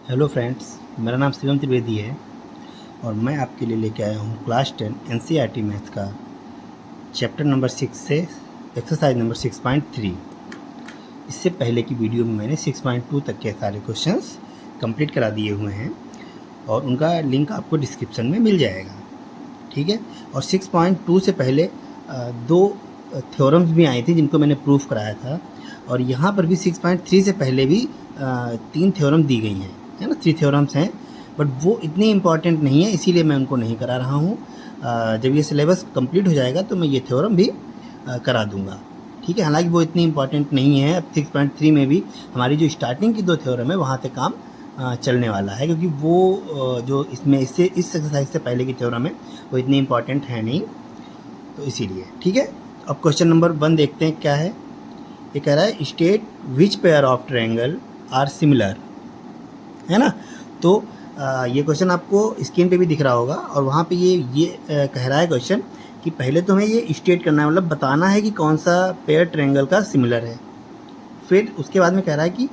Hello friends, मेरा नाम शिवम त्रिवेदी है और मैं आपके लिए लेके आया हूँ क्लास 10 एनसीईआरटी मैथ का चैप्टर नंबर 6 से एक्सरसाइज नंबर 6.3। इससे पहले की वीडियो में मैंने 6.2 तक के सारे क्वेश्चंस कंप्लीट करा दिए हुए हैं और उनका लिंक आपको डिस्क्रिप्शन में मिल जाएगा, ठीक है। और 6.2 से पहले दो थ्योरम्स भी आई थी जिनको मैंने प्रूफ कराया था, और यहाँ पर भी 6.3 से पहले भी 3 थ्योरम दी गई हैं, है ना। 3 थ्योरम्स हैं, बट वो इतने इम्पॉर्टेंट नहीं है, इसीलिए मैं उनको नहीं करा रहा हूँ। जब ये सिलेबस कंप्लीट हो जाएगा तो मैं ये थ्योरम भी करा दूँगा, ठीक है। हालांकि वो इतनी इम्पॉर्टेंट नहीं है। अब 6.3 में भी हमारी जो स्टार्टिंग की 2 थ्योरम है वहाँ से काम चलने वाला है, क्योंकि वो जो इसमें इस एक्सरसाइज से पहले की थ्योरम है वो इतनी इम्पॉर्टेंट है नहीं, तो इसीलिए, ठीक है। अब क्वेश्चन नंबर 1 देखते हैं क्या है। ये कह रहा है state which pair of triangle are similar, है ना। तो ये क्वेश्चन आपको स्क्रीन पे भी दिख रहा होगा, और वहाँ पे ये कह रहा है क्वेश्चन कि पहले तो हमें ये स्टेट करना है, मतलब बताना है कि कौन सा पेयर ट्रायंगल का सिमिलर है। फिर उसके बाद में कह रहा है कि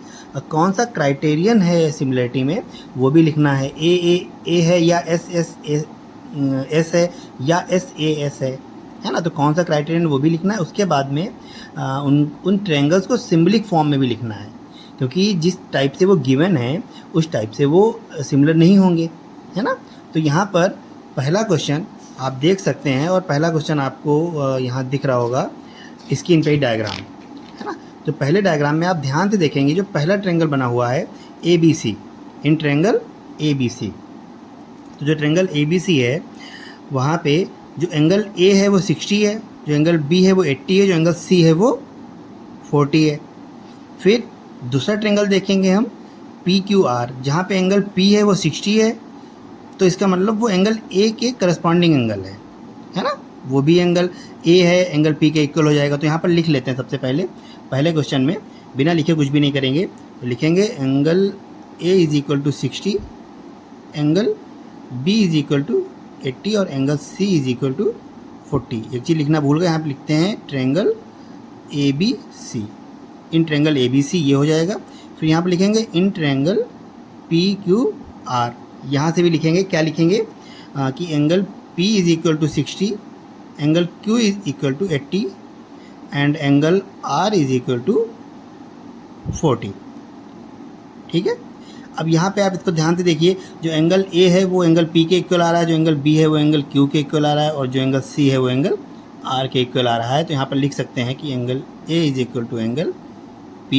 कौन सा क्राइटेरियन है सिमिलरिटी में, वो भी लिखना है। ए है या एस है या एस है ना। तो कौन सा क्राइटेरियन वो भी लिखना है। उसके बाद में उन ट्रायंगल्स को सिम्बलिक फॉर्म में भी लिखना है, क्योंकि जिस टाइप से वो गिवन है उस टाइप से वो सिमिलर नहीं होंगे, है ना। तो यहाँ पर पहला क्वेश्चन आप देख सकते हैं, और पहला क्वेश्चन आपको यहाँ दिख रहा होगा स्क्रीन पे ही डायग्राम, है ना। तो पहले डायग्राम में आप ध्यान से देखेंगे, जो पहला ट्रायंगल बना हुआ है ABC, इन ट्रायंगल ABC। तो जो ट्रायंगल ABC है वहाँ पे जो एंगल A है वो 60 है, जो एंगल B है वो 80 है, जो एंगल C है वो 40 है। फिर दूसरा ट्रायंगल देखेंगे हम PQR, जहाँ पे एंगल P है वो 60 है, तो इसका मतलब वो एंगल A के करस्पॉन्डिंग एंगल है ना। वो भी एंगल A है, एंगल P के इक्वल हो जाएगा। तो यहाँ पर लिख लेते हैं सबसे पहले क्वेश्चन में बिना लिखे कुछ भी नहीं करेंगे, तो लिखेंगे angle A is equal to 60, angle B is equal to 80 और angle C is equal to 40। एक चीज़ लिखना भूल गए, यहाँ पर लिखते हैं triangle ABC, in triangle ABC ये हो जाएगा। फिर यहाँ पर लिखेंगे इन ट्रायंगल PQR, यहाँ से भी लिखेंगे, क्या लिखेंगे कि angle P is equal to 60, angle Q is equal to 80 and angle R is equal to 40, ठीक है। अब यहाँ पे आप इसको ध्यान से देखिए, जो एंगल A है वो एंगल P के इक्वल आ रहा है, जो एंगल B है वो एंगल Q के इक्वल आ रहा है, और जो एंगल C है वो एंगल R के इक्वल आ रहा है। तो यहाँ पर लिख सकते हैं कि angle A is equal to angle P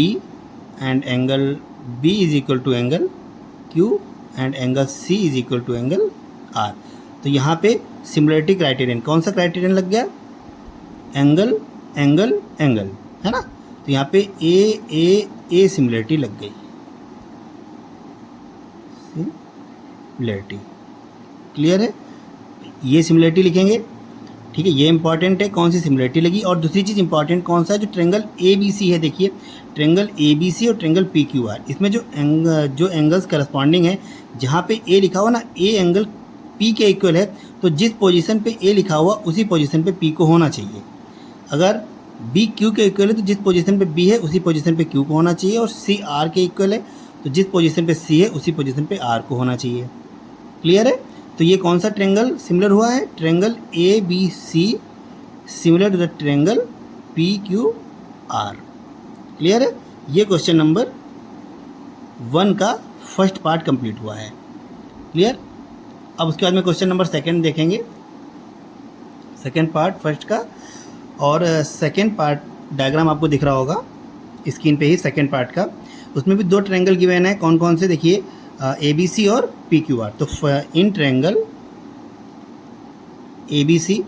and angle B is equal to angle Q and angle C is equal to angle R। तो यहाँ पे सिमिलरिटी क्राइटेरियन, कौन सा क्राइटेरियन लग गया? एंगल एंगल एंगल, है ना। तो यहाँ पे ए सिमिलरिटी लग गई, सिमिलरिटी, क्लियर है। ये सिमिलरिटी लिखेंगे, ठीक है। ये इंपॉर्टेंट है कौन सी सिमिलरिटी लगी। और दूसरी चीज़ इंपॉर्टेंट कौन सा है, जो ट्रायंगल ABC है, देखिए ट्रायंगल ABC और ट्रायंगल PQR, इसमें जो एंगल्स करस्पॉन्डिंग है, जहाँ पे A लिखा हुआ ना, A एंगल P के इक्वल है, तो जिस पोजीशन पे A लिखा हुआ उसी पोजीशन पे P को होना चाहिए। अगर B Q के इक्वल है तो जिस पोजीशन पे B है उसी पोजीशन पे Q को होना चाहिए, और C R के इक्वल है तो जिस पोजीशन पे C है उसी पोजीशन पे R को होना चाहिए, क्लियर है। तो ये कौन सा ट्रायंगल सिमिलर हुआ है? Triangle ABC similar to the triangle PQR, clear है। ये क्वेश्चन नंबर 1 का फर्स्ट पार्ट कंप्लीट हुआ है, क्लियर। अब उसके बाद में क्वेश्चन नंबर 2 देखेंगे, सेकेंड पार्ट फर्स्ट का। और सेकेंड पार्ट डायग्राम आपको दिख रहा होगा स्क्रीन पे ही, सेकेंड पार्ट का। उसमें भी 2 ट्रायंगल गिवन है, कौन कौन से देखिए, ABC और PQR। तो इन ट्रायंगल ABC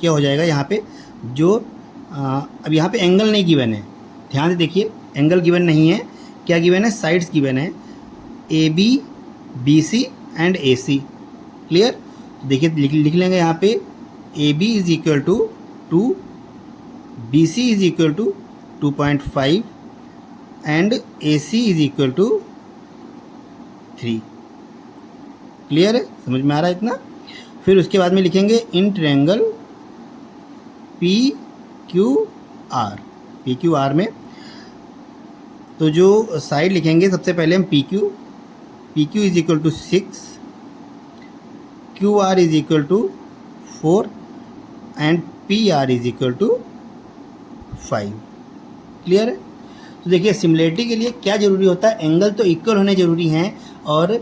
क्या हो जाएगा यहाँ पे, जो अब यहाँ पे एंगल नहीं गिवन है, ध्यान से देखिए, एंगल गिवन नहीं है, क्या गिवन है? साइड्स गिवन है, AB BC and AC, clear. देखिए लिख लेंगे यहाँ पे AB is equal to 2, BC is equal to 2.5 and AC is equal to 3, clear है, समझ में आ रहा है इतना। फिर उसके बाद में लिखेंगे इन ट्रायंगल PQR में, तो जो साइड लिखेंगे सबसे पहले हम PQ, P Q is equal to 6, Q R is equal to 4 and P R is equal to 5। Clear है? तो देखिए सिमिलरिटी के लिए क्या ज़रूरी होता है, एंगल तो इक्वल होने ज़रूरी हैं और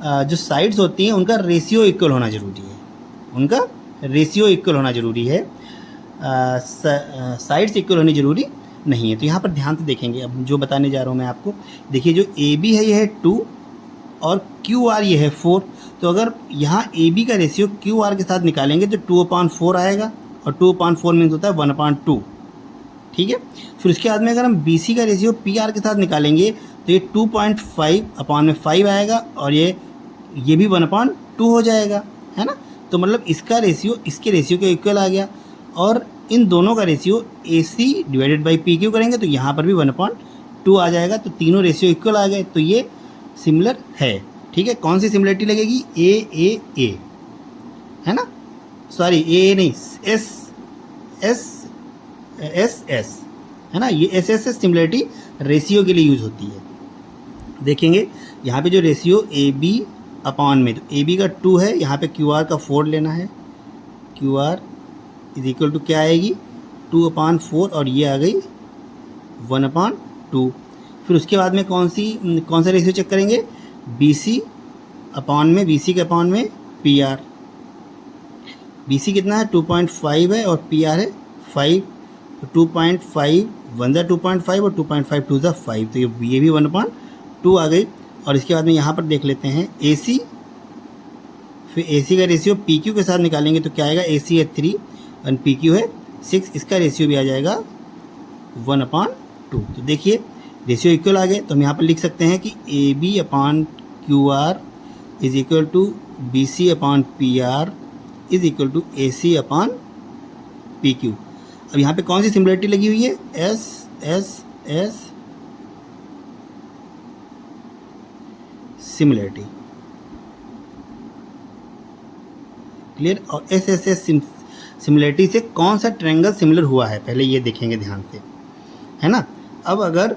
जो साइड्स होती हैं उनका रेशियो इक्वल होना ज़रूरी है, उनका रेशियो इक्वल होना ज़रूरी है, साइड्स इक्वल होनी ज़रूरी नहीं है। तो यहाँ पर ध्यान से देखेंगे, अब जो बताने जा रहा हूँ मैं आपको, देखिए जो ए बी है ये है 2 और क्यू आर ये है 4। तो अगर यहाँ ए बी का रेशियो क्यू आर के साथ निकालेंगे तो 2/4 आएगा और 2/4 मीन्स होता है 1/2। ठीक है, फिर उसके बाद में अगर हम बी सी का रेशियो पी आर के साथ निकालेंगे तो ये 2.5/5 आएगा और ये भी 1/2 हो जाएगा, है ना। तो मतलब इसका रेशियो इसके रेशियो के इक्वल आ गया और इन दोनों का ratio A C divided by P Q करेंगे तो यहाँ पर भी 1/2 आ जाएगा। तो तीनों रेशियो इक्वल आ गए, तो ये सिमिलर है। ठीक है, कौन सी सिमिलरिटी लगेगी, ए है ना, सॉरी ए नहीं, एस है ना, ये एस सिमिलरिटी रेशियो के लिए यूज़ होती है। देखेंगे यहाँ पे जो रेशियो ए बी अपॉन में, तो ए बी का 2 है, यहाँ पे क्यू आर का 4 लेना है, Q R is equal to क्या आएगी 2/4 और ये आ गई 1/2। फिर उसके बाद में कौन सा रेशियो चेक करेंगे, बी सी के अपॉन में पी आर। बी सी कितना है 2.5 है और पी आर है 5, तो 2.5 1 ज़ा 2.5 और 2.5 2 ज़ा 5, तो ये भी 1/2 आ गई। और इसके बाद में यहाँ पर देख लेते हैं ए सी, फिर ए सी का रेशियो पी क्यू के साथ निकालेंगे तो क्या आएगा, ए सी है 3 और पी क्यू है 6, इसका रेशियो भी आ जाएगा 1/2। तो देखिए रेशियो इक्वल आ गए, तो हम यहाँ पर लिख सकते हैं कि A B upon Q R is equal to B C upon P R is equal to A C upon P Q. अब यहाँ पे कौन सी सिमिलरिटी लगी हुई है, एस सिमिलरिटी। क्लियर? और एस सिमिलरिटी से कौन सा ट्रायंगल सिमिलर हुआ है पहले ये देखेंगे ध्यान से, है ना। अब अगर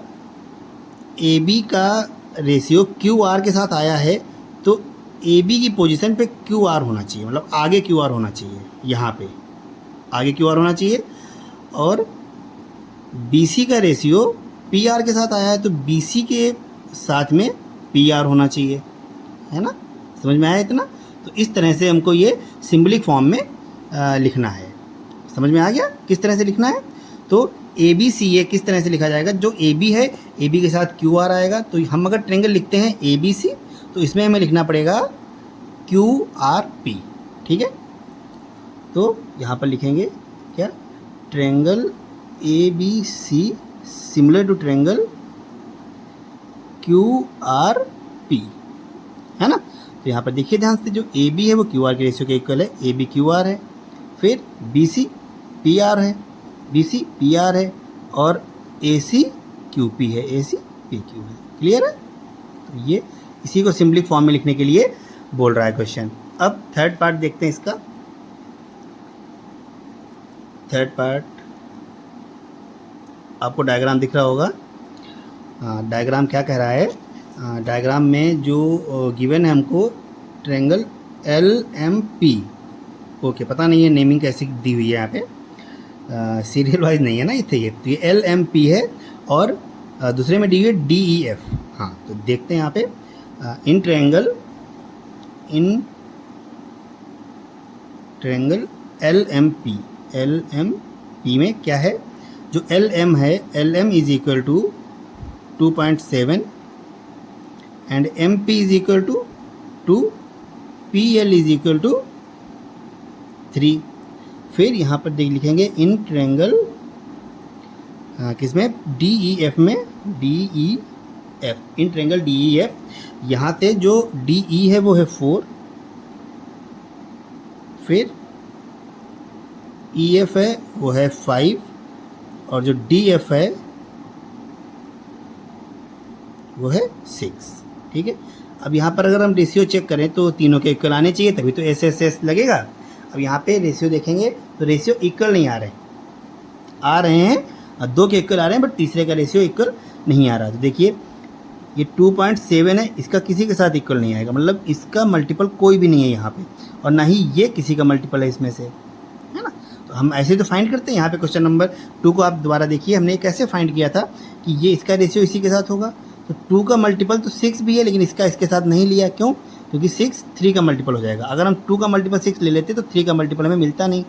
ए बी का रेशियो क्यू आर के साथ आया है तो ए बी की पोजीशन पे क्यू आर होना चाहिए, मतलब आगे क्यू आर होना चाहिए, यहाँ पे आगे क्यू आर होना चाहिए। और बी सी का रेशियो पी आर के साथ आया है तो बी सी के साथ में पी आर होना चाहिए, है ना। समझ में आया इतना? तो इस तरह से हमको ये सिंबलिक फॉर्म में लिखना है। समझ में आ गया किस तरह से लिखना है? तो ए बी सी ए किस तरह से लिखा जाएगा, जो ए बी है ए बी के साथ क्यू आर आएगा, तो हम अगर ट्रायंगल लिखते हैं ए बी सी तो इसमें हमें लिखना पड़ेगा क्यू आर पी। ठीक है, तो यहाँ पर लिखेंगे क्या, triangle A B C similar to triangle Q R P, है ना। तो यहाँ पर देखिए ध्यान से, जो ए बी है वो क्यू आर के रेशियो के इक्वल है, ए बी क्यू आर है, फिर बी सी पी आर है, बी सी पी आर है और ए सी क्यू पी है, ए सी पी क्यू है। क्लियर है? तो ये इसी को सिंपलिक फॉर्म में लिखने के लिए बोल रहा है क्वेश्चन। अब थर्ड पार्ट देखते हैं इसका। थर्ड पार्ट आपको डायग्राम दिख रहा होगा। डायग्राम क्या कह रहा है, डायग्राम में जो गिवन है हमको triangle L M P, okay, पता नहीं है नेमिंग कैसी दी हुई है यहाँ पे, सीरियल वाइज नहीं है ना इतने, ये तो ये एल एम पी है और दूसरे में डी है डी ई एफ। हाँ, तो देखते हैं यहाँ पे in triangle L M P में क्या है, जो एल एम है, L M is equal to 2.7 and M P is equal to 2, P L is equal to 3। फिर यहाँ पर देख लिखेंगे इन ट्रायंगल किसमें, डी ई एफ में, D E F, in triangle D E F, यहाँ से जो डी ई है वो है 4, फिर ई एफ है वो है 5 और जो डी एफ है वो है 6। ठीक है, अब यहाँ पर अगर हम रेशियो चेक करें तो तीनों के इक्वल आने चाहिए, तभी तो एस एस एस लगेगा। अब यहाँ पे रेशियो देखेंगे तो रेशियो इक्वल नहीं आ रहे हैं, दो के इक्वल आ रहे हैं बट तीसरे का रेशियो इक्वल नहीं आ रहा। तो देखिए ये 2.7 है, इसका किसी के साथ इक्वल नहीं आएगा, मतलब इसका मल्टीपल कोई भी नहीं है यहाँ पे, और ना ही ये किसी का मल्टीपल है इसमें से, है ना। तो हम ऐसे तो फाइंड करते हैं। यहाँ पे क्वेश्चन नंबर 2 को आप दोबारा देखिए, हमने कैसे फाइंड किया था कि ये इसका रेशियो इसी के साथ होगा। तो 2 का मल्टीपल तो 6 भी है, लेकिन इसका इसके साथ नहीं लिया, क्यों? क्योंकि 6 3 का मल्टीपल हो जाएगा। अगर हम 2 का मल्टीपल 6 ले लेते तो 3 का मल्टीपल हमें मिलता नहीं।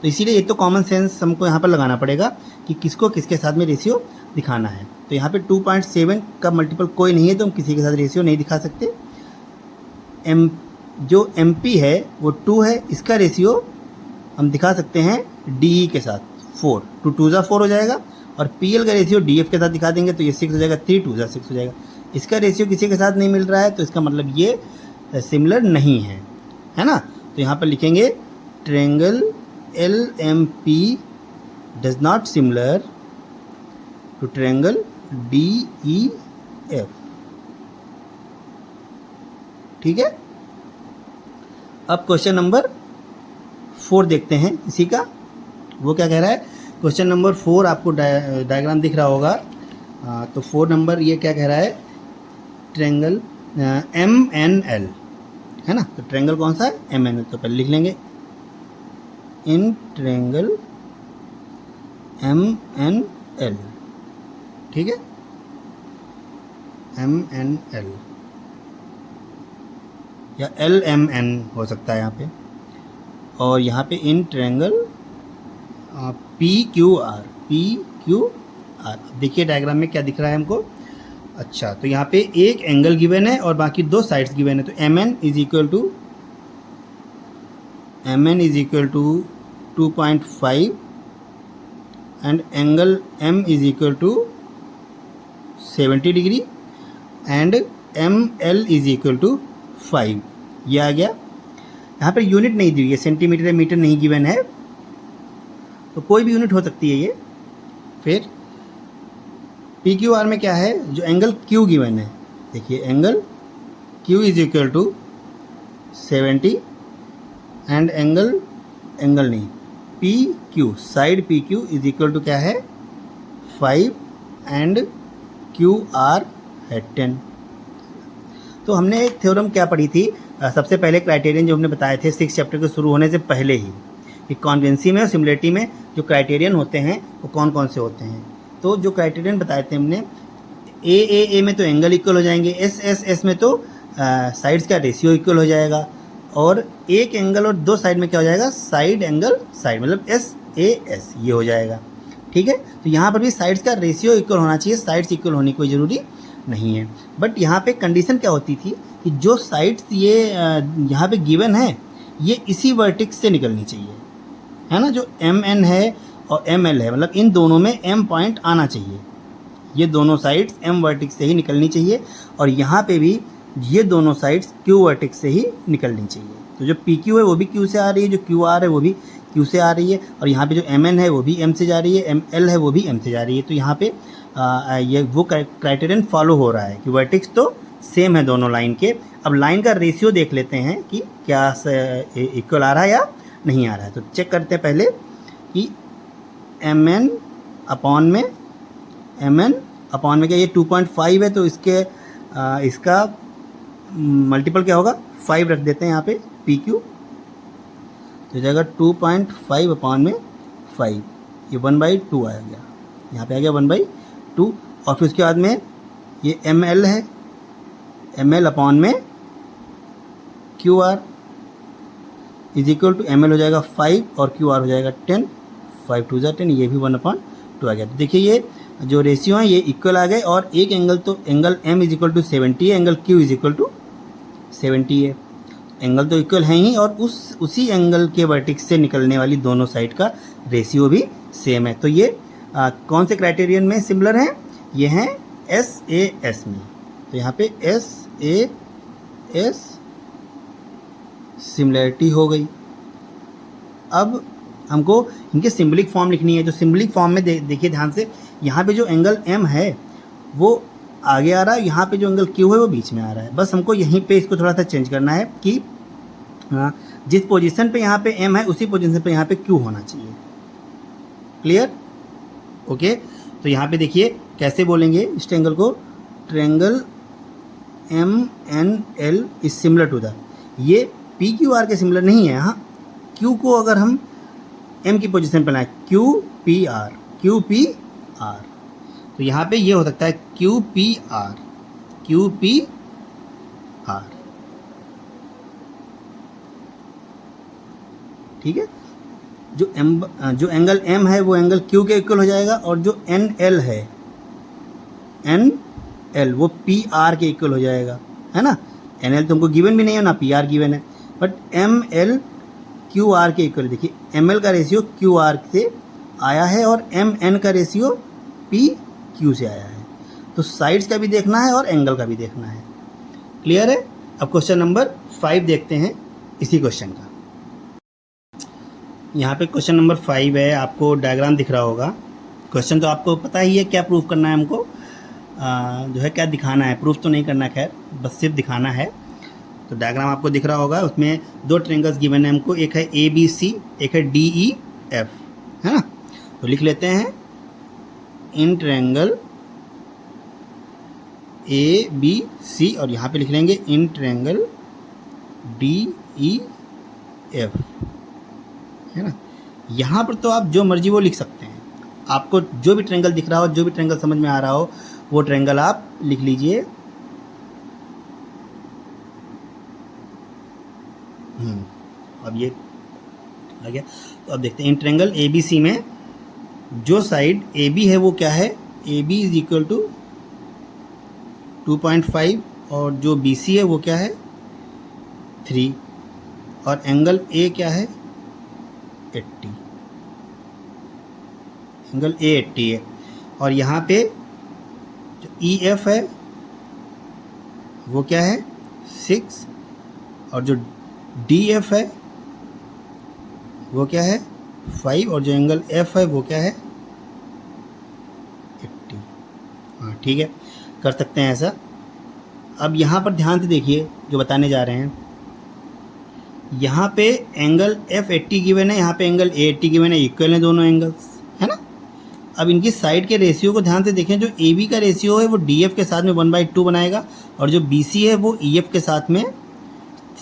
तो इसीलिए ये तो कॉमन सेंस हमको यहाँ पर लगाना पड़ेगा कि किसको किसके साथ में रेशियो दिखाना है। तो यहाँ पे 2.7 का मल्टीपल कोई नहीं है, तो हम किसी के साथ रेशियो नहीं दिखा सकते। जो MP है वो 2 है, इसका रेशियो हम दिखा सकते हैं DE के साथ 4, 2 2 जा 4 हो जाएगा, और PL का रेशियो DF के साथ दिखा देंगे तो ये 6 हो जाएगा, 3 2 जा 6 हो जाएगा। इसका रेशियो किसी के साथ नहीं मिल रहा है, तो इसका मतलब ये सिमिलर नहीं है ना। तो यहाँ पर लिखेंगे triangle LMP does not similar to triangle DEF। ठीक है। अब क्वेश्चन नंबर 4 देखते हैं इसी का। वो क्या कह रहा है? क्वेश्चन नंबर 4 आपको डायग्राम दिख रहा होगा। तो 4 नंबर ये क्या कह रहा है? ट्रायंगल MNL, है ना। तो ट्रायंगल कौन सा है? MNL। तो पहले लिख लेंगे इन ट्रायंगल MNL। ठीक है, MNL या LMN हो सकता है यहाँ पे। और यहाँ पे इन ट्रायंगल PQR। देखिए डायग्राम में क्या दिख रहा है हमको। अच्छा, तो यहाँ पे एक एंगल गिवन है और बाकी 2 साइड्स गिवन है। तो MN is equal to 2.5 and angle M is equal to 70 degree and ML is equal to 5। ये आ गया। यहाँ पर यूनिट नहीं दी हुई है, सेंटीमीटर या मीटर नहीं गिवन है, तो कोई भी यूनिट हो सकती है ये। फिर PQR में क्या है? जो एंगल Q गिवन है, देखिए angle Q is equal to 70 and angle नहीं PQ, side PQ is equal to क्या है? 5 एंड QR है 10। तो हमने एक थ्योरम क्या पढ़ी थी सबसे पहले? क्राइटेरियन जो हमने बताए थे 6 चैप्टर के शुरू होने से पहले ही, कि कॉन्वेंसी में और सिमिलरिटी में जो क्राइटेरियन होते हैं वो कौन कौन से होते हैं। तो जो क्राइटेरियन बताए थे हमने, ए में तो एंगल इक्वल हो जाएंगे, एस में तो साइड्स का रेशियो इक्वल हो जाएगा, और एक एंगल और 2 साइड में क्या हो जाएगा? साइड एंगल साइड, मतलब SAS ये हो जाएगा। ठीक है। तो यहाँ पर भी साइड्स का रेशियो इक्वल होना चाहिए, साइड्स इक्वल होने की कोई ज़रूरी नहीं है। बट यहाँ पे कंडीशन क्या होती थी कि जो साइड्स ये यहाँ पे गिवन है ये इसी वर्टेक्स से निकलनी चाहिए, है ना। जो MN है और ML है, मतलब इन दोनों में M पॉइंट आना चाहिए। ये दोनों साइड्स M वर्टेक्स से ही निकलनी चाहिए, और यहाँ पे भी ये दोनों साइड्स Q वर्टेक्स से ही निकलनी चाहिए। तो जो PQ है वो भी Q से आ रही है, जो QR है वो भी Q से आ रही है, और यहाँ पे जो MN है वो भी M से जा रही है, ML है वो भी M से जा रही है। तो यहाँ पे ये वो क्राइटेरियन फॉलो हो रहा है कि वर्टेक्स तो सेम है दोनों लाइन के। अब लाइन का रेशियो देख लेते हैं कि क्या इक्वल आ रहा है या नहीं आ रहा है। तो चेक करते हैं पहले कि MN अपॉन में क्या ये 2.5 है, तो इसका मल्टीपल क्या होगा? 5 रख देते हैं यहाँ पे PQ, तो हो जाएगा 2.5 अपॉन में 5, ये 1/2 आ गया, यहाँ पे आ गया 1/2। और फिर उसके बाद में ये ML है, ML अपॉन में QR is equal to ML हो जाएगा 5 और QR हो जाएगा 10, 5 2 जा 10, ये भी 1/2 आ गया। तो देखिए ये जो रेशियो है ये इक्वल आ गए, और एक एंगल तो angle M is equal to 70 है, angle Q is equal to 70 है। एंगल तो इक्वल हैं ही, और उसी एंगल के वर्टेक्स से निकलने वाली दोनों साइड का रेशियो भी सेम है। तो ये कौन से क्राइटेरियन में सिमिलर हैं? ये हैं SAS में। तो यहाँ पे SAS सिमिलरिटी हो गई। अब हमको इनके सिंबलिक फॉर्म लिखनी है। जो सिंबलिक फॉर्म में देखिए ध्यान से, यहाँ पे जो एंगल M है वो आगे आ रहा है, यहाँ पे जो एंगल Q है वो बीच में आ रहा है। बस हमको यहीं पे इसको थोड़ा सा चेंज करना है कि जिस पोजीशन पे यहाँ पे M है उसी पोजीशन पे यहाँ पे Q होना चाहिए। क्लियर? ओके। तो यहाँ पे देखिए कैसे बोलेंगे इस ट्रायंगल को, triangle MNL is similar to the, ये PQR के सिमिलर नहीं है। हाँ, Q को अगर हम M की पोजीशन पर लाएं, QPR, तो यहाँ पे ये हो सकता है QPR, ठीक है। जो एंगल M है वो एंगल Q के इक्वल हो जाएगा, और जो NL है, NL वो PR के इक्वल हो जाएगा, है ना। NL तो हमको गिवन भी नहीं है ना PR गिवन है, बट ML QR के इक्वल। देखिए ML का रेशियो QR से आया है और MN का रेशियो PQ से आया है, तो साइड्स का भी देखना है और एंगल का भी देखना है। क्लियर है। अब क्वेश्चन नंबर 5 देखते हैं इसी क्वेश्चन का। यहाँ पे क्वेश्चन नंबर 5 है, आपको डायग्राम दिख रहा होगा। क्वेश्चन तो आपको पता ही है क्या प्रूफ करना है हमको, जो है क्या दिखाना है, प्रूफ तो नहीं करना, खैर बस सिर्फ दिखाना है। तो डायग्राम आपको दिख रहा होगा, उसमें दो ट्रायंगल्स गिवन है हमको, एक है ABC, एक है DEF, है ना। तो लिख लेते हैं इन ट्रायंगल ABC, और यहाँ पे लिख लेंगे इन ट्रायंगल DEF, है ना। यहाँ पर तो आप जो मर्जी वो लिख सकते हैं, आपको जो भी ट्रायंगल दिख रहा हो, जो भी ट्रायंगल समझ में आ रहा हो, वो ट्रायंगल आप लिख लीजिए। अब ये आ गया। तो अब देखते हैं इन ट्रायंगल ABC में जो साइड AB है वो क्या है, AB इज इक्वल टू 2.5, और जो BC है वो क्या है 3, और एंगल A क्या है 80, एंगल A 80 है। और यहाँ पे जो EF है वो क्या है 6, और जो DF है वो क्या है 5, और जो एंगल F है वो क्या है 80। हाँ ठीक है, कर सकते हैं ऐसा। अब यहाँ पर ध्यान से देखिए जो बताने जा रहे हैं, यहाँ पे एंगल F 80 गिवन है, यहाँ पे एंगल A 80 गिवन है, इक्वल है दोनों एंगल्स, है ना। अब इनकी साइड के रेशियो को ध्यान से देखें, जो AB का रेशियो है वो DF के साथ में 1/2 बनाएगा, और जो BC है वो EF के साथ में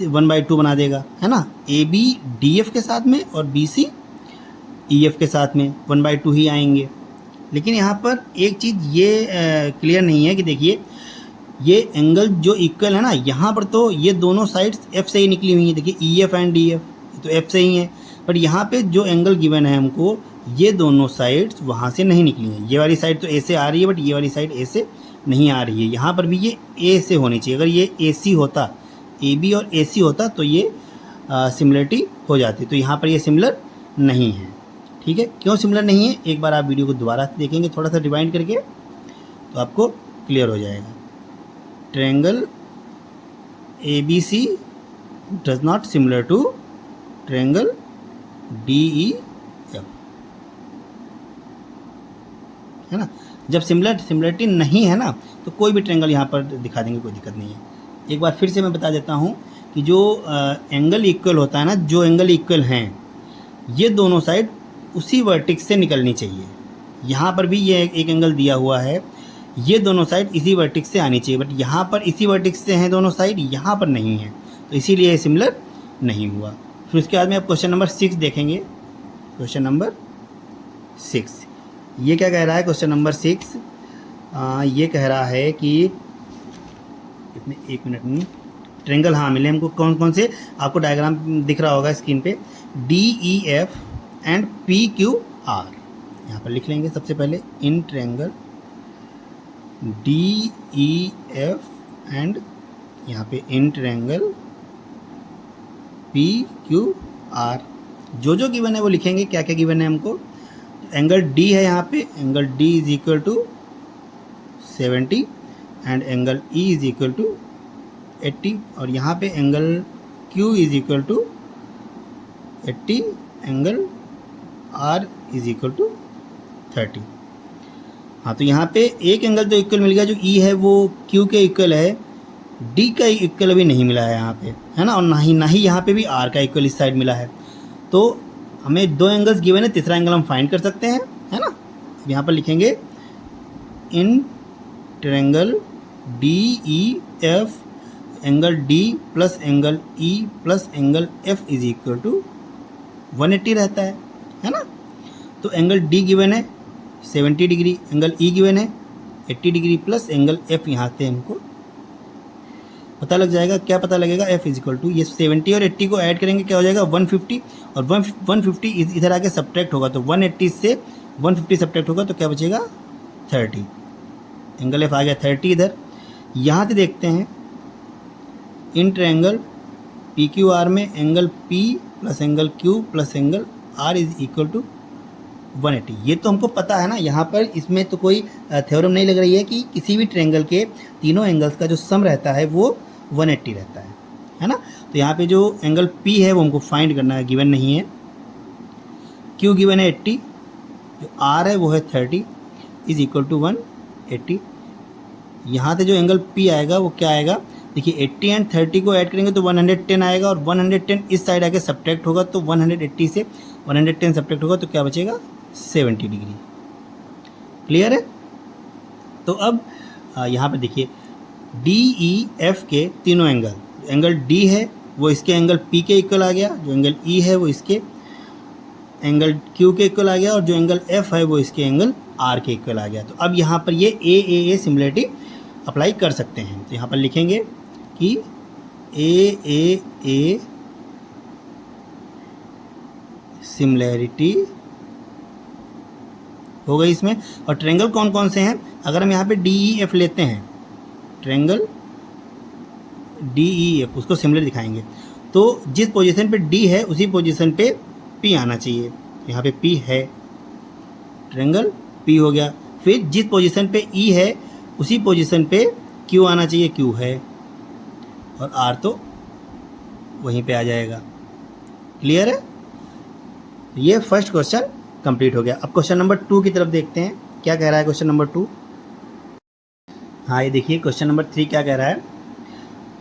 1/2 बना देगा, है ना। AB DF के साथ में और BC EF के साथ में 1/2 ही आएंगे। लेकिन यहाँ पर एक चीज़ ये क्लियर नहीं है कि देखिए ये एंगल जो इक्वल है ना, यहाँ पर तो ये दोनों साइड्स F से ही निकली हुई हैं। देखिए EF एंड DF तो F से ही हैं, पर यहाँ पे जो एंगल गिवन है हमको, ये दोनों साइड्स वहाँ से नहीं निकली हैं। ये वाली साइड तो A से आ रही है, बट ये वाली साइड A से नहीं आ रही है। यहाँ पर भी ये A से होनी चाहिए। अगर ये AC होता, AB और AC होता तो ये सिमिलरिटी हो जाती, तो यहाँ पर ये सिमिलर नहीं है। ठीक है, क्यों सिमिलर नहीं है, एक बार आप वीडियो को दोबारा देखेंगे थोड़ा सा रिवाइंड करके, तो आपको क्लियर हो जाएगा। Triangle ABC does not similar to triangle DEF, है ना। जब सिमिलरिटी नहीं है ना, तो कोई भी ट्रायंगल यहाँ पर दिखा देंगे, कोई दिक्कत नहीं है। एक बार फिर से मैं बता देता हूँ कि जो एंगल इक्वल होता है ना, जो एंगल इक्वल हैं, ये दोनों साइड उसी वर्टेक्स से निकलनी चाहिए। यहाँ पर भी ये एक एंगल दिया हुआ है, ये दोनों साइड इसी वर्टेक्स से आनी चाहिए, बट यहाँ पर इसी वर्टेक्स से हैं दोनों साइड, यहाँ पर नहीं है, तो इसीलिए ये सिमिलर नहीं हुआ। फिर उसके बाद में आप क्वेश्चन नंबर 6 देखेंगे। क्वेश्चन नंबर 6 ये क्या कह रहा है, क्वेश्चन नंबर 6 ये कह रहा है कि इसमें 1 मिनट में ट्रायंगल हाँ मिले हमको, कौन कौन से, आपको डायग्राम दिख रहा होगा स्क्रीन पे, DEF एंड PQR। यहाँ पर लिख लेंगे सबसे पहले इन ट्रायंगल DEF एंड यहाँ पे इन ट्रायंगल PQR। जो जो गिवन है वो लिखेंगे, क्या क्या गिवन है हमको। एंगल D है यहाँ पे, angle D is equal to 70 and angle E is equal to 80, और यहाँ पे angle Q is equal to 80, angle R is equal to 30। हाँ, तो यहाँ पे एक एंगल तो इक्वल मिल गया, जो E है वो Q के इक्वल है, D का इक्वल अभी नहीं मिला है यहाँ पे, है ना, और ना ही यहाँ पे भी R का इक्वल इस साइड मिला है। तो हमें दो एंगल्स गिवन है, तीसरा एंगल हम फाइंड कर सकते हैं, है ना। यहाँ पर लिखेंगे in triangle D E F angle D plus angle E plus angle F is equal to 180 रहता है ना। तो एंगल डी गिवन है 70 डिग्री, एंगल ई गिवन है 80 डिग्री प्लस एंगल एफ यहाँ से हमको पता लग जाएगा। क्या पता लगेगा? एफ इज इक्वल टू ये 70 और 80 को ऐड करेंगे क्या हो जाएगा 150, और 150 इधर आके सब्ट्रैक्ट होगा तो 180 से 150 सब्ट्रैक्ट होगा तो क्या बचेगा 30। एंगल एफ आ गया 30 इधर। यहाँ से देखते हैं इन ट्रायंगल पी क्यू आर में angle P plus angle Q plus angle R is equal to 180। ये तो हमको पता है ना, यहाँ पर इसमें तो कोई थ्योरम नहीं लग रही है कि किसी भी ट्रायंगल के तीनों एंगल्स का जो सम रहता है वो 180 रहता है ना। तो यहाँ पे जो एंगल P है वो हमको फाइंड करना है, गिवन नहीं है। Q गिवन है 80, जो R है वो है 30 इज इक्वल टू 180। यहाँ से जो एंगल P आएगा वो क्या आएगा? देखिए 80 एंड 30 को ऐड करेंगे तो 110 आएगा, और 110 इस साइड आके सब्ट्रैक्ट होगा तो 180 से 110 सब्ट्रैक्ट होगा तो क्या बचेगा 70 डिग्री। क्लियर है? तो अब यहाँ पर देखिए डी ई एफ के तीनों एंगल D है वो इसके एंगल P के इक्वल आ गया, जो एंगल E है वो इसके एंगल Q के इक्वल आ गया, और जो एंगल F है वो इसके एंगल R के इक्वल आ गया। तो अब यहाँ पर ये ए सिमिलरिटी अप्लाई कर सकते हैं। तो यहाँ पर लिखेंगे कि ए सिमिलरिटी हो गई इसमें। और ट्रायंगल कौन कौन से हैं? अगर हम यहाँ पे डी ई एफ लेते हैं, ट्रायंगल डी ई एफ उसको सिमिलर दिखाएंगे तो जिस पोजीशन पे डी है उसी पोजीशन पे पी आना चाहिए। यहाँ पे पी है, ट्रायंगल पी हो गया। फिर जिस पोजीशन पे ई है उसी पोजीशन पे क्यू आना चाहिए, क्यू है, और आर तो वहीं पे आ जाएगा। क्लियर है? ये फर्स्ट क्वेश्चन कंप्लीट हो गया। अब क्वेश्चन नंबर 2 की तरफ देखते हैं क्या कह रहा है क्वेश्चन नंबर 2। हाँ, ये देखिए क्वेश्चन नंबर 3 क्या कह रहा है।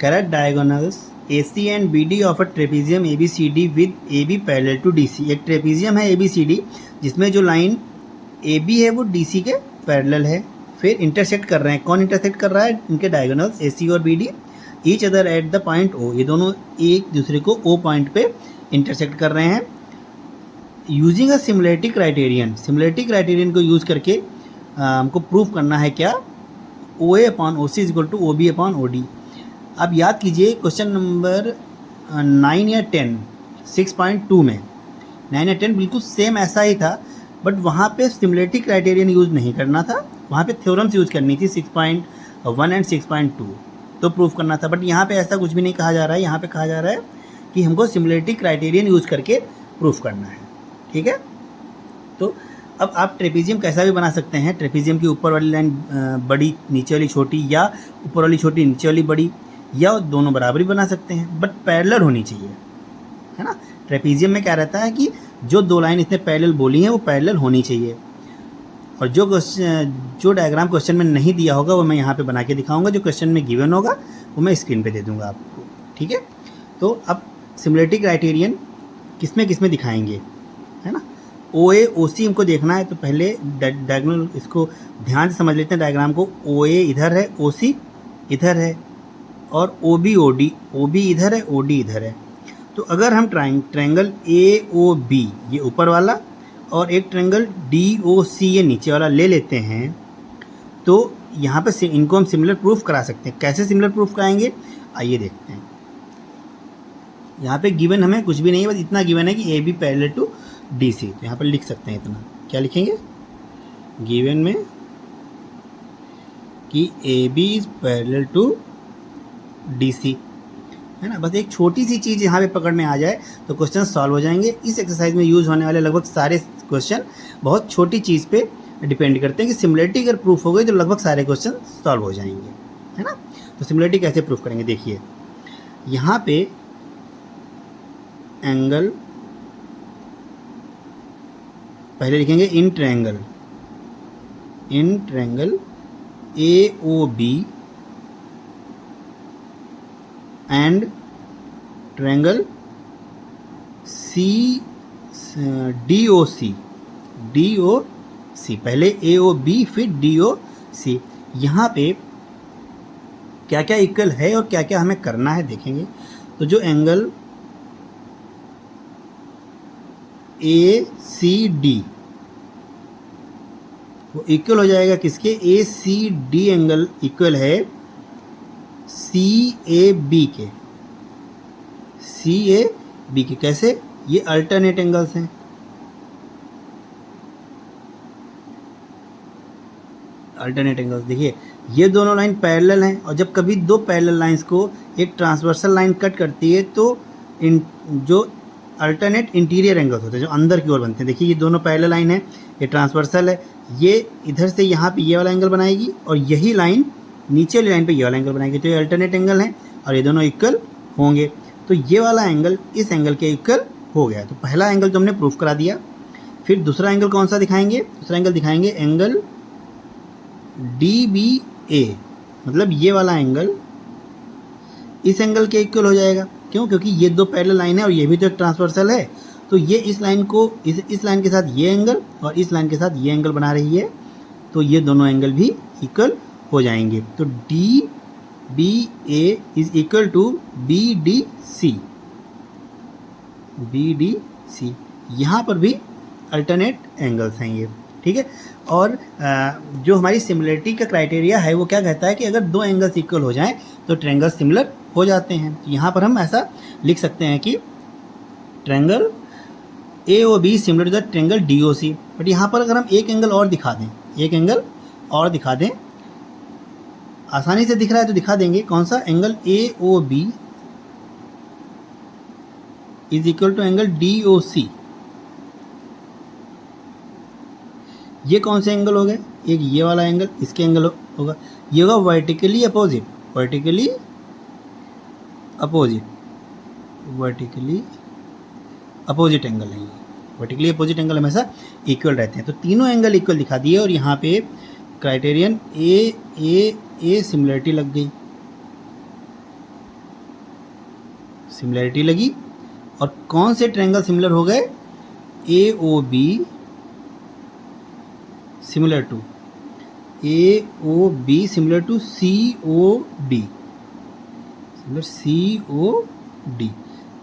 Correct diagonals AC and BD of a trapezium ABCD with AB parallel to DC। एक ट्रेपीजियम है ABCD जिसमें जो लाइन AB है वो DC के पैरेलल है। फिर इंटरसेक्ट कर रहे हैं, कौन इंटरसेक्ट कर रहा है? इनके डायगोनल्स AC और BD each other at the point O। ये दोनों एक दूसरे को O पॉइंट पे इंटरसेक्ट कर रहे हैं। Using a similarity criterion, similarity criterion को यूज़ करके हमको प्रूव करना है क्या? OA upon OC is equal to OB upon OD। अब याद कीजिए क्वेश्चन नंबर 9 या 10 6.2 में 9 या 10 बिल्कुल सेम ऐसा ही था, बट वहाँ पे सिमिलरिटी क्राइटेरियन यूज़ नहीं करना था, वहाँ पे थ्योरम्स यूज़ करनी थी 6.1 एंड 6.2 तो प्रूफ करना था। बट यहाँ पे ऐसा कुछ भी नहीं कहा जा रहा है, यहाँ पे कहा जा रहा है कि हमको सिमिलरिटी क्राइटेरियन यूज़ करके प्रूफ करना है। ठीक है? तो अब आप ट्रेपीजियम कैसा भी बना सकते हैं। ट्रेपीजियम की ऊपर वाली लाइन बड़ी नीचे वाली छोटी, या ऊपर वाली छोटी नीचे वाली बड़ी, या दोनों बराबरी बना सकते हैं, बट पैरेलल होनी चाहिए, है ना। ट्रेपीजियम में क्या रहता है कि जो दो लाइन इसने पैरेलल बोली हैं वो पैरेलल होनी चाहिए। और जो डायग्राम क्वेश्चन में नहीं दिया होगा वो मैं यहाँ पे बना के दिखाऊंगा, जो क्वेश्चन में गिवन होगा वो मैं स्क्रीन पे दे दूंगा आपको। ठीक है? तो अब सिमिलरिटी क्राइटेरियन किसमें दिखाएंगे, है ना। OA OC हमको देखना है, तो पहले डायगोनल इसको ध्यान से समझ लेते हैं डायग्राम को। OA इधर है, OC इधर है, और OB OD इधर है, OD इधर है। तो अगर हम ट्रायंगल AOB ये ऊपर वाला और एक ट्रायंगल DOC ये नीचे वाला ले लेते हैं तो यहाँ पे इनको हम सिमिलर प्रूफ करा सकते हैं। कैसे सिमिलर प्रूफ कराएंगे आइए देखते हैं। यहाँ पे गिवन हमें कुछ भी नहीं है, बस इतना गिवन है कि AB पैरेलल टू DC। तो यहाँ पर लिख सकते हैं इतना, क्या लिखेंगे गिवन में कि AB is parallel to DC, है ना। बस एक छोटी सी चीज़ यहाँ पे पकड़ में आ जाए तो क्वेश्चन सॉल्व हो जाएंगे। इस एक्सरसाइज में यूज़ होने वाले लगभग सारे क्वेश्चन बहुत छोटी चीज़ पे डिपेंड करते हैं कि सिमिलरिटी अगर प्रूफ हो गई तो लगभग सारे क्वेश्चन सॉल्व हो जाएंगे, है ना। तो सिमिलरिटी कैसे प्रूफ करेंगे देखिए, यहाँ पे एंगल पहले लिखेंगे in triangle AOB and triangle DOC। पहले AOB फिर DOC। यहाँ पे क्या क्या इक्वल है और क्या क्या हमें करना है देखेंगे। तो जो एंगल ए सी डी वो इक्वल हो जाएगा किसके, ए सी डी एंगल इक्वल है सी ए बी के, सी ए बी के। कैसे, ये अल्टरनेट एंगल्स हैं, अल्टरनेट एंगल्स। देखिए ये दोनों लाइन पैरेलल हैं और जब कभी दो पैरेलल लाइंस को एक ट्रांसवर्सल लाइन कट करती है तो इन जो अल्टरनेट इंटीरियर एंगल्स होते हैं जो अंदर की ओर बनते हैं। देखिए ये दोनों पैरेलल लाइन है, ये ट्रांसवर्सल है, ये इधर से यहाँ पे ये वाला एंगल बनाएगी और यही लाइन नीचे वाली लाइन पे ये वाला एंगल बनाएगी। तो ये अल्टरनेट एंगल हैं और ये दोनों इक्वल होंगे। तो ये वाला एंगल इस एंगल के इक्वल हो गया। तो पहला एंगल तो हमने प्रूफ करा दिया। फिर दूसरा एंगल कौन सा दिखाएंगे, दूसरा एंगल दिखाएंगे एंगल डी बी ए, मतलब ये वाला एंगल इस एंगल के इक्वल हो जाएगा। क्यों, क्योंकि ये दो पैरेलल लाइन है और ये भी तो एक ट्रांसवर्सल है। तो ये इस लाइन को इस लाइन के साथ ये एंगल और इस लाइन के साथ ये एंगल बना रही है, तो ये दोनों एंगल भी इक्वल हो जाएंगे। तो D B A is equal to B D C, B D C. यहाँ पर भी अल्टरनेट एंगल्स हैं ये, ठीक है। और जो हमारी सिमिलरिटी का क्राइटेरिया है वो क्या कहता है कि अगर दो एंगल्स इक्वल हो जाएं तो ट्रायंगल सिमिलर हो जाते हैं। यहाँ पर हम ऐसा लिख सकते हैं कि triangle A O B similar to the triangle D O C. But यहाँ पर अगर हम एक एंगल और दिखा दें, एक एंगल और दिखा दें, आसानी से दिख रहा है तो दिखा देंगे। कौन सा, angle A O B is equal to angle D O C. ये कौन से एंगल हो गए, एक ये वाला एंगल, इसके एंगल होगा, ये होगा vertically opposite, vertically opposite, vertically opposite angle है ये। वर्टिकली अपोजिट एंगल हमेशा इक्वल रहते हैं। तो तीनों एंगल इक्वल दिखा दिए और यहाँ पे क्राइटेरियन ए सिमिलरिटी लग गई, सिमिलरिटी लगी। और कौन से ट्रायंगल सिमिलर हो गए, A O B similar to A O B similar to C O D, similar C O D.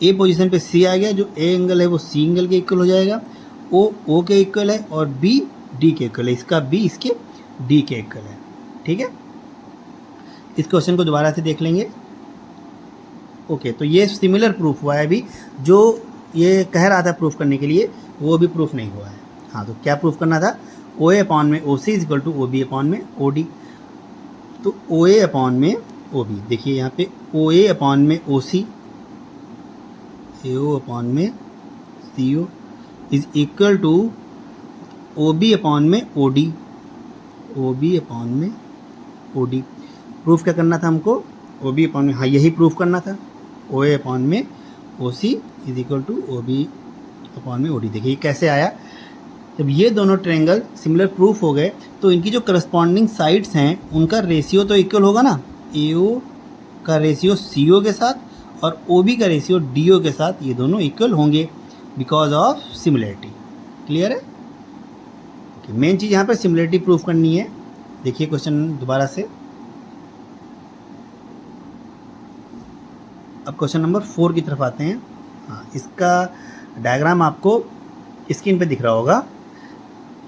A position पे सी आ गया, जो ए एंगल है वो सी एंगल के इक्वल हो जाएगा, ओ के इक्वल है और बी डी के इक्वल है, इसका बी इसके डी के इक्वल है, ठीक है। इस क्वेश्चन को दोबारा से देख लेंगे। ओके, तो ये सिमिलर प्रूफ हुआ है। अभी जो ये कह रहा था प्रूफ करने के लिए वो भी प्रूफ नहीं हुआ है। हाँ, तो क्या प्रूफ करना था, ओ ए अपॉन में O C is equal to O B upon में ओ डी। तो ओ ए अपॉन में ओ बी, देखिए यहाँ पे ओ ए अपॉन में ओ सी, ए ओ अपॉन में C O is equal to O B upon में O D, O B upon में ओ डी। प्रूफ क्या करना था हमको, ओ बी अपॉन में, हाँ यही प्रूफ करना था, ओ ए अपॉन में O C is equal to O B upon में ओ डी। देखिए कैसे आया, जब ये दोनों ट्रायंगल सिमिलर प्रूफ हो गए तो इनकी जो करस्पॉन्डिंग साइड्स हैं उनका रेशियो तो इक्वल होगा ना, ए ओ का रेशियो सी ओ के साथ और ओ बी का रेशियो डी ओ के साथ, ये दोनों इक्वल होंगे बिकॉज ऑफ सिमिलरिटी। क्लियर है, मेन चीज़ यहाँ पर सिमिलरिटी प्रूफ करनी है। देखिए क्वेश्चन दोबारा से, अब क्वेश्चन नंबर 4 की तरफ आते हैं। हाँ, इसका डायग्राम आपको स्क्रीन पे दिख रहा होगा।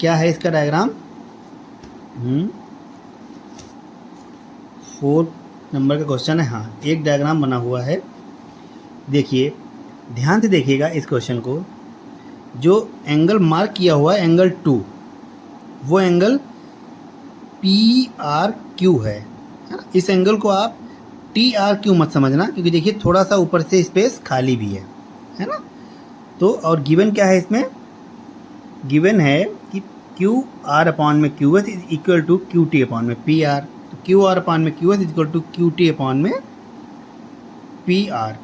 क्या है इसका डायग्राम, 4 नंबर का क्वेश्चन है। हाँ, एक डायग्राम बना हुआ है, देखिए ध्यान से देखिएगा इस क्वेश्चन को। जो एंगल मार्क किया हुआ है एंगल 2, वो एंगल पी आर क्यू है ना। इस एंगल को आप टी आर क्यू मत समझना, क्योंकि देखिए थोड़ा सा ऊपर से स्पेस खाली भी है ना। तो और गिवन क्या है इसमें, गिवन है कि क्यू आर अपॉन में Q S is equal to Q T upon में पी आर। तो क्यू आर अपॉन में Q S is equal to Q T upon में पी आर।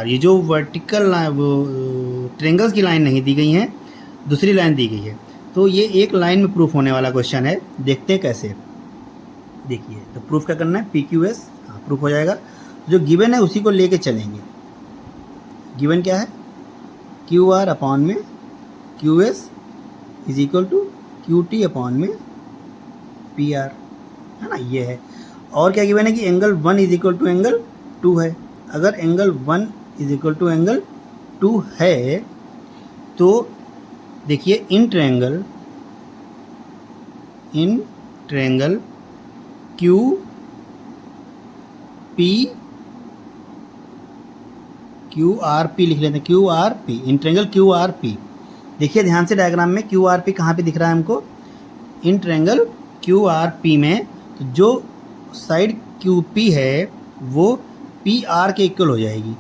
ये जो वर्टिकल लाइन, वो ट्रायंगल्स की लाइन नहीं दी गई हैं, दूसरी लाइन दी गई है। तो ये एक लाइन में प्रूफ होने वाला क्वेश्चन है, देखते हैं कैसे। देखिए तो प्रूफ क्या करना है, पी क्यू एस, हाँ प्रूफ हो जाएगा। जो गिवन है उसी को लेके चलेंगे। गिवन क्या है, क्यू आर अपॉन में Q S is equal to Q T upon में पी आर, है ना, ये है। और क्या गिवन है कि angle 1 is equal to angle 2 है। अगर angle 1 is equal to angle 2 है तो देखिए in triangle Q R P लिख लेते हैं, Q R P, in triangle Q R P. देखिए ध्यान से डायग्राम में क्यू आर पी कहाँ पे दिख रहा है हमको, इन ट्रायंगल क्यू आर पी में। तो जो साइड क्यू पी है वो पी आर के इक्वल हो जाएगी।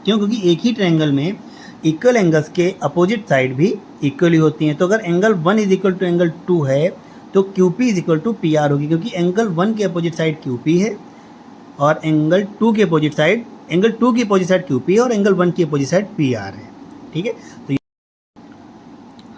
क्यों? क्योंकि एक ही ट्रायंगल में इक्वल एंगल्स के अपोजिट साइड भी इक्वल ही होती हैं। तो अगर angle 1 is equal to angle 2 है तो Q P is equal to P R होगी, क्योंकि एंगल 1 के अपोजिट साइड क्यू पी है और एंगल 2 के अपोजिट साइड क्यू पी है और एंगल 1 की अपोजिट साइड पी आर है। ठीक है, तो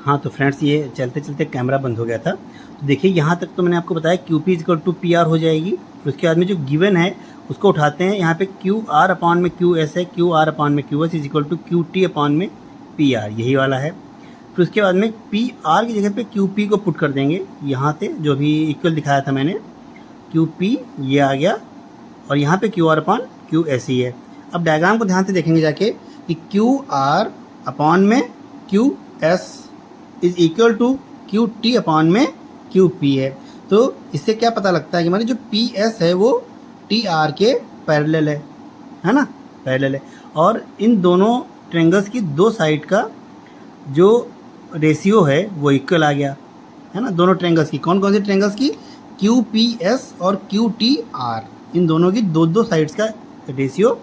हाँ तो फ्रेंड्स ये चलते चलते कैमरा बंद हो गया था। तो देखिए यहाँ तक तो मैंने आपको बताया Q P equal to P R हो जाएगी। फिर उसके बाद में जो गिवन है उसको उठाते हैं, यहाँ पे क्यू आर अपॉन में क्यू एस है, क्यू आर अपॉन में Q S is equal to Q T upon में पी आर, यही वाला है। फिर उसके बाद में पी आर की जगह पे क्यू पी को पुट कर देंगे, यहाँ से जो भी इक्वल दिखाया था मैंने, क्यू पी ये आ गया और यहाँ पे Q R upon Q S ही है। अब डायग्राम को ध्यान से देखेंगे जाके कि क्यू आर अपॉन में Q S is equal to Q T upon में क्यू पी है। तो इससे क्या पता लगता है कि हमारी जो पी एस है वो टी आर के पैरेलल है ना, पैरेलल है। और इन दोनों ट्रायंगल्स की दो साइड का जो रेशियो है वो इक्वल आ गया है ना। दोनों ट्रायंगल्स की, कौन कौन से ट्रायंगल्स की, क्यू पी एस और क्यू टी आर, इन दोनों की दो साइड्स का रेशियो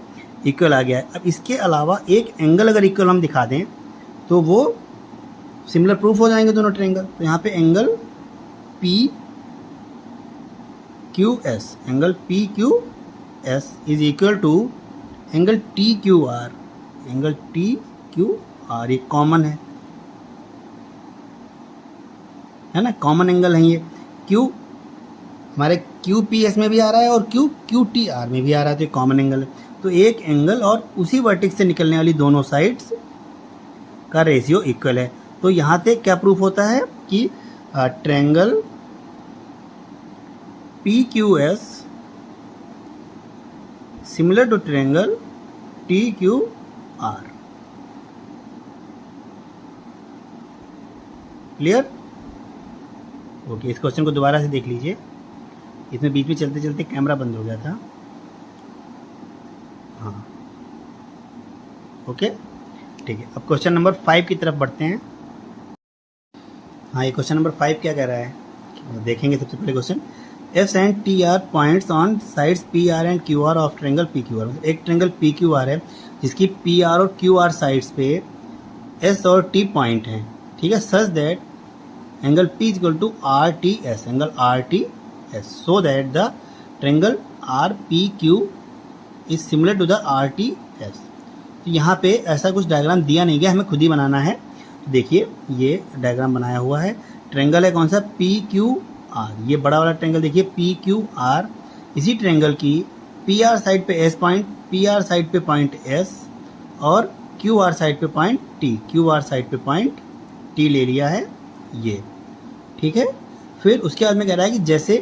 इक्वल आ गया है। अब इसके अलावा एक एंगल अगर इक्वल हम दिखा दें तो वो सिमिलर प्रूफ हो जाएंगे दोनों ट्रायंगल। तो यहाँ पे angle P Q S, angle P Q S is equal to angle T Q R, angle T Q R, ये कॉमन है ना, कॉमन एंगल है ये। क्यू हमारे क्यू पी एस में भी आ रहा है और क्यू टी आर में भी आ रहा है, तो ये कॉमन एंगल है। तो एक एंगल और उसी वर्टेक्स से निकलने वाली दोनों साइड्स का रेशियो इक्वल है। तो यहाँ से क्या प्रूफ होता है कि triangle P Q S similar to triangle T Q R. Clear? Okay, इस क्वेश्चन को दोबारा से देख लीजिए, इसमें बीच में चलते चलते कैमरा बंद हो गया था। हाँ ओके ठीक है, अब क्वेश्चन नंबर 5 की तरफ बढ़ते हैं। हाँ, ये क्वेश्चन नंबर 5 क्या कह रहा है देखेंगे। सबसे पहले question, S and T R points on sides P R and Q R of triangle P Q R. मतलब एक ट्रायंगल पी क्यू आर है जिसकी पी आर और क्यू आर साइड्स पे एस और टी पॉइंट हैं, ठीक है, such that angle P is equal to R T S, angle R T S, so that the triangle R P Q is similar to the are T S. तो यहाँ पे ऐसा कुछ diagram दिया नहीं गया, हमें खुद ही बनाना है। देखिए ये डायग्राम बनाया हुआ है, ट्रायंगल है कौन सा, पी क्यू आर, ये बड़ा वाला ट्रायंगल देखिए पी क्यू आर। इसी ट्रायंगल की पी आर साइड पे S point, P R side पे पॉइंट एस और क्यू आर साइड पे point T, Q are side पे पॉइंट टी ले लिया है ये, ठीक है। फिर उसके बाद में कह रहा है कि जैसे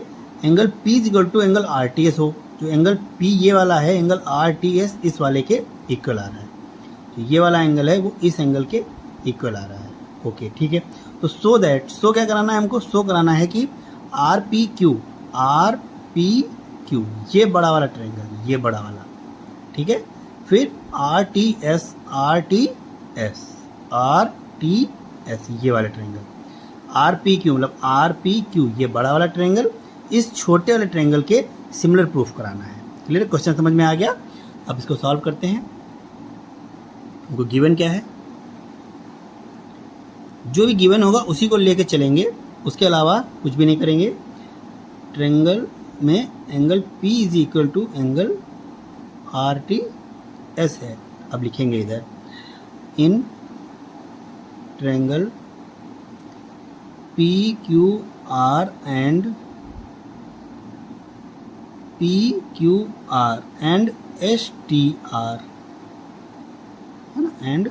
angle P is equal to angle R T S हो, जो एंगल पी ये वाला है, एंगल आर टी एस इस वाले के इक्वल आ रहा है, तो ये वाला एंगल है वो इस एंगल के इक्वल आ रहा है। ओके ठीक है, तो सो दैट, सो क्या कराना है हमको, सो कराना है कि आर पी क्यू ये बड़ा वाला ट्रायंगल, ये बड़ा वाला, ठीक है। फिर आर टी एस ये वाला ट्रायंगल, आर पी क्यू मतलब आर पी क्यू ये बड़ा वाला ट्रायंगल इस छोटे वाले ट्रायंगल के सिमिलर प्रूफ कराना है। क्लियर? क्वेश्चन समझ में आ गया। अब इसको सॉल्व करते हैं। हमको गिवन क्या है, जो भी गिवन होगा उसी को लेके चलेंगे, उसके अलावा कुछ भी नहीं करेंगे। ट्रायंगल में angle P is equal to angle R T S है। अब लिखेंगे इधर, in triangle P Q R and S T R है ना, and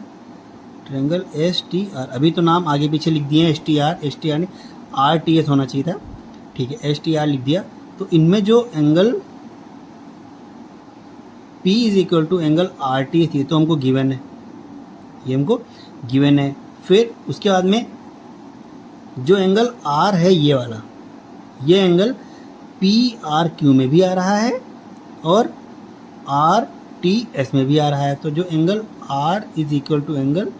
triangle S T R. अभी तो नाम आगे पीछे लिख दिए हैं, एस टी आर नहीं, आर टी एस होना चाहिए था, ठीक है, एस टी आर लिख दिया। तो इनमें जो angle P is equal to angle RT थी तो हमको गिवन है, ये हमको गिवन है। फिर उसके बाद में जो एंगल R है ये वाला, ये एंगल PRQ में भी आ रहा है और RTS में भी आ रहा है। तो जो angle R is equal to angle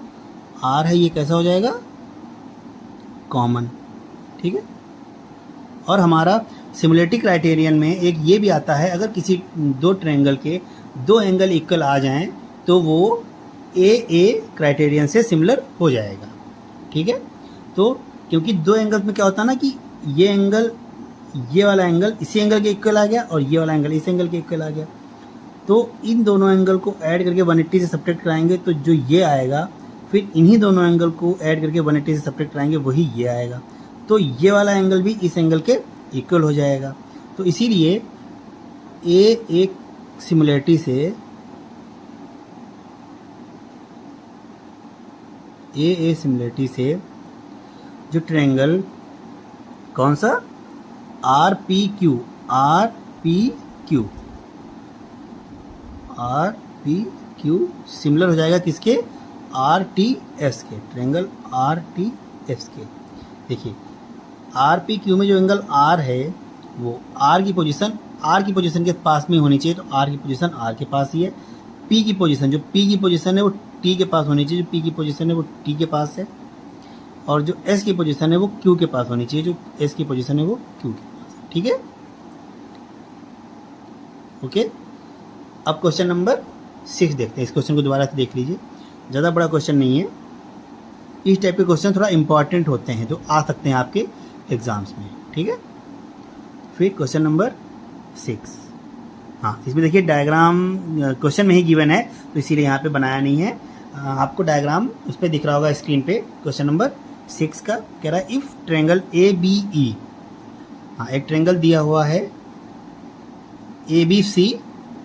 R है ये कैसा हो जाएगा, कॉमन, ठीक है। और हमारा सिमिलरिटी क्राइटेरियन में एक ये भी आता है, अगर किसी दो ट्रायंगल के दो एंगल इक्वल आ जाएं तो वो AA क्राइटेरियन से सिमिलर हो जाएगा, ठीक है। तो क्योंकि दो एंगल्स में क्या होता है ना कि ये एंगल, ये वाला एंगल इसी एंगल के इक्वल आ गया और ये वाला एंगल इस एंगल के इक्वल आ गया, तो इन दोनों एंगल को ऐड करके 180 से सब्ट्रैक्ट कराएंगे तो जो ये आएगा, फिर इन्हीं दोनों एंगल को ऐड करके 180 से सब्ट्रैक्ट कराएंगे वही ये आएगा, तो ये वाला एंगल भी इस एंगल के इक्वल हो जाएगा। तो इसीलिए एक सिमिलरिटी से जो ट्रायंगल कौन सा RPQ सिमिलर हो जाएगा किसके, RTS के, ट्रायंगल RTS के। देखिए RPQ में जो एंगल R है वो R की पोजीशन के पास में होनी चाहिए, तो R की पोजीशन R के पास ही है। P की पोजीशन है वो T के पास होनी चाहिए, जो P की पोजीशन है वो T के पास है। और जो S की पोजीशन है वो Q के पास होनी चाहिए, जो S की पोजीशन है वो Q के पास है, ठीक है, ओके। अब क्वेश्चन नंबर 6 देखते हैं। इस क्वेश्चन को दोबारा से देख लीजिए, ज़्यादा बड़ा क्वेश्चन नहीं है। इस टाइप के क्वेश्चन थोड़ा इंपॉर्टेंट होते हैं जो आ सकते हैं आपके एग्जाम्स में, ठीक है। फिर क्वेश्चन नंबर 6, हाँ इसमें देखिए डायग्राम क्वेश्चन में ही गिवन है तो इसीलिए यहाँ पे बनाया नहीं है। आपको डायग्राम उस पर दिख रहा होगा स्क्रीन पे। क्वेश्चन नंबर 6 का कह रहा है इफ़ ट्रायंगल ABE, हाँ एक ट्रायंगल दिया हुआ है ABC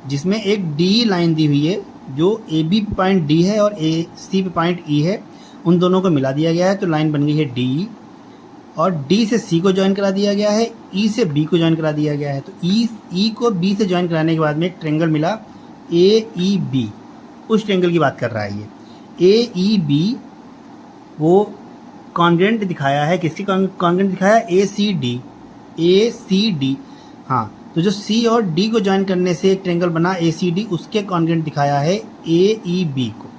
जिसमें एक D लाइन दी हुई है, जो AB पे पॉइंट D है और AC पे पॉइंट E है, उन दोनों को मिला दिया गया है तो लाइन बन गई है DE, और D से C को ज्वाइन करा दिया गया है, E से B को ज्वाइन करा दिया गया है। तो E को B से ज्वाइन कराने के बाद में एक ट्रायंगल मिला AEB, उस ट्रायंगल की बात कर रहा है ये। AEB वो कॉन्ग्रेंट दिखाया है, किसकी कॉन्ग्रेंट दिखाया है, ACD, हाँ तो जो C और D को ज्वाइन करने से एक ट्रायंगल बना ACD, उसके कॉन्ग्रेंट दिखाया है AEB को।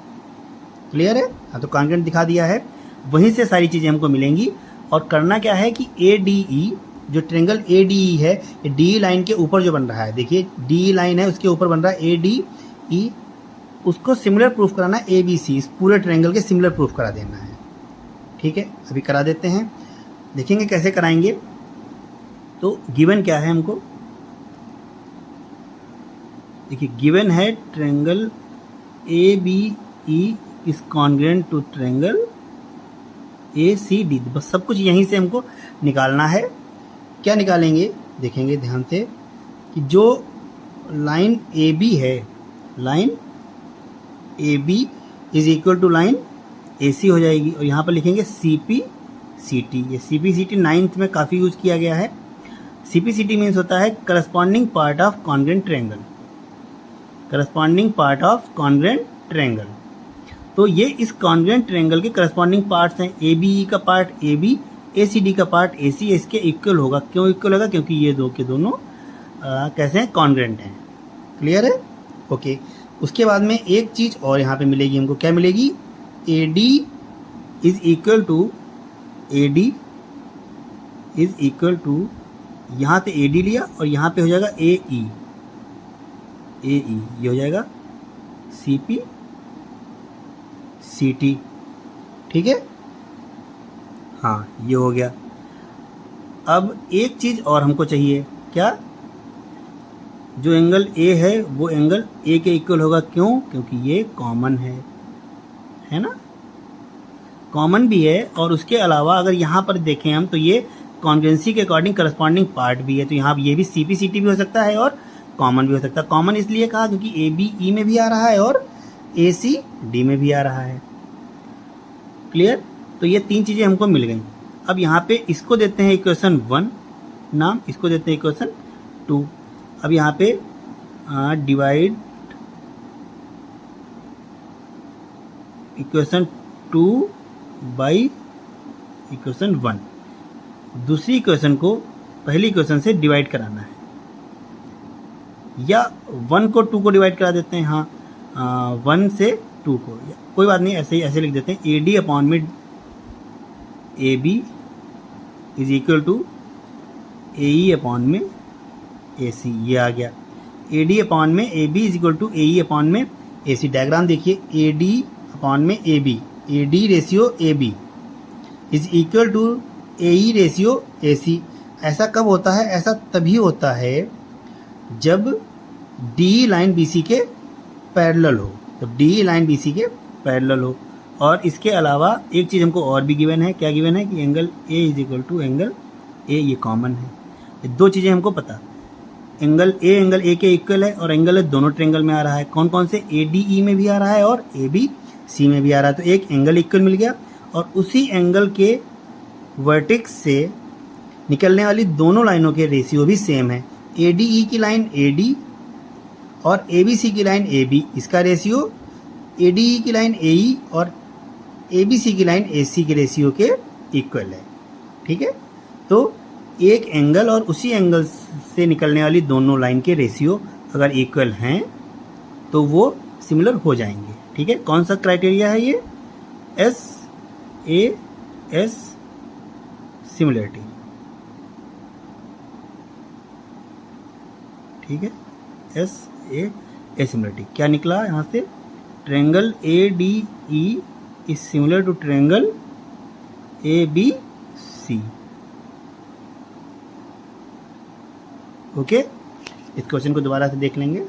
क्लियर है, हाँ तो कॉन्ग्रेंट दिखा दिया है, वहीं से सारी चीज़ें हमको मिलेंगी। और करना क्या है कि ADE, जो ट्रायंगल ADE है, D लाइन के ऊपर जो बन रहा है, देखिए D लाइन है उसके ऊपर बन रहा है ADE, उसको सिमिलर प्रूफ कराना है ABC, इस पूरे ट्रायंगल के सिमिलर प्रूफ करा देना है, ठीक है। अभी करा देते हैं, देखेंगे कैसे कराएंगे। तो गिवन क्या है हमको, देखिए गिवन है triangle ABE is congruent to triangle ACD, बस सब कुछ यहीं से हमको निकालना है। क्या निकालेंगे देखेंगे ध्यान से कि जो लाइन AB है, line AB is equal to line AC हो जाएगी, और यहाँ पर लिखेंगे CPCT। ये CPCT 9th में काफ़ी यूज किया गया है। CPCT मीन्स होता है corresponding part of congruent triangle, corresponding part of congruent triangle. तो ये इस कॉन्ग्रेंट ट्रायंगल के करस्पॉन्डिंग पार्ट्स हैं। ABE का पार्ट AB, ACD का पार्ट AC, इसके इक्वल होगा। क्यों इक्वल होगा, क्योंकि ये दो के दोनों कैसे हैं, कॉन्ग्रेंट हैं। क्लियर है, ओके। उसके बाद में एक चीज़ और यहाँ पे मिलेगी हमको, क्या मिलेगी, AD इज इक्वल टू यहाँ पे AD लिया और यहाँ पे हो जाएगा AE, ये हो जाएगा CPCT, ठीक है, हाँ ये हो गया। अब एक चीज़ और हमको चाहिए, क्या, जो एंगल A है वो एंगल A के इक्वल होगा। क्यों, क्योंकि ये कॉमन है ना, कॉमन भी है। और उसके अलावा अगर यहाँ पर देखें हम तो ये कॉन्ग्रेंसी के अकॉर्डिंग करस्पॉन्डिंग पार्ट भी है, तो यहाँ ये भी CPCT भी हो सकता है और कॉमन भी हो सकता है। कॉमन इसलिए कहा क्योंकि ABE में भी आ रहा है और ACD में भी आ रहा है। क्लियर, तो ये तीन चीज़ें हमको मिल गई। अब यहाँ पे इसको देते हैं इक्वेशन 1 नाम, इसको देते हैं इक्वेशन 2। अब यहाँ पे डिवाइड इक्वेशन 2 बाई इक्वेशन 1। दूसरी इक्वेशन को पहली इक्वेशन से डिवाइड कराना है, या 1 को 2 को डिवाइड करा देते हैं। हाँ, 1 से 2 को, कोई बात नहीं, ऐसे ही ऐसे लिख देते हैं। ए डी अपॉन में A B is equal to A E upon में ए सी। ये आ गया ए डी अपॉन में A B is equal to A E upon में ए सी। डायग्राम देखिए, ए डी अपॉन में A D ratio A B is equal to A E ratio A C. ऐसा कब होता है? ऐसा तभी होता है जब डी लाइन बी सी के पैरेलल हो, जब डी लाइन बी सी के पैरेलल हो। और इसके अलावा एक चीज़ हमको और भी गिवन है। क्या गिवन है? कि angle A is equal to angle A, ये कॉमन है। ये दो चीज़ें हमको पता, एंगल ए के इक्वल है, और एंगल दोनों ट्रायंगल में आ रहा है। कौन कौन से? ए डी ई में भी आ रहा है और ए बी सी में भी आ रहा है। तो एक एंगल इक्वल मिल गया, और उसी एंगल के वर्टेक्स से निकलने वाली दोनों लाइनों के रेशियो भी सेम है। ए डी ई की लाइन ए डी और ए बी सी की लाइन ए बी, इसका रेशियो ए डी ई की लाइन ए ई और ए बी सी की लाइन ए सी के रेशियो के इक्वल है। ठीक है, तो एक एंगल और उसी एंगल से निकलने वाली दोनों लाइन के रेशियो अगर इक्वल हैं तो वो सिमिलर हो जाएंगे। ठीक है, कौन सा क्राइटेरिया है ये? S similarity. ठीक है, एस सिमिलरिटी क्या निकला यहाँ से? Triangle A D E is similar to triangle A B C. Okay, इस क्वेश्चन को दोबारा से देख लेंगे।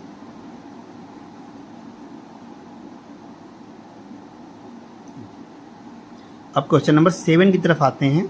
अब क्वेश्चन नंबर 7 की तरफ आते हैं।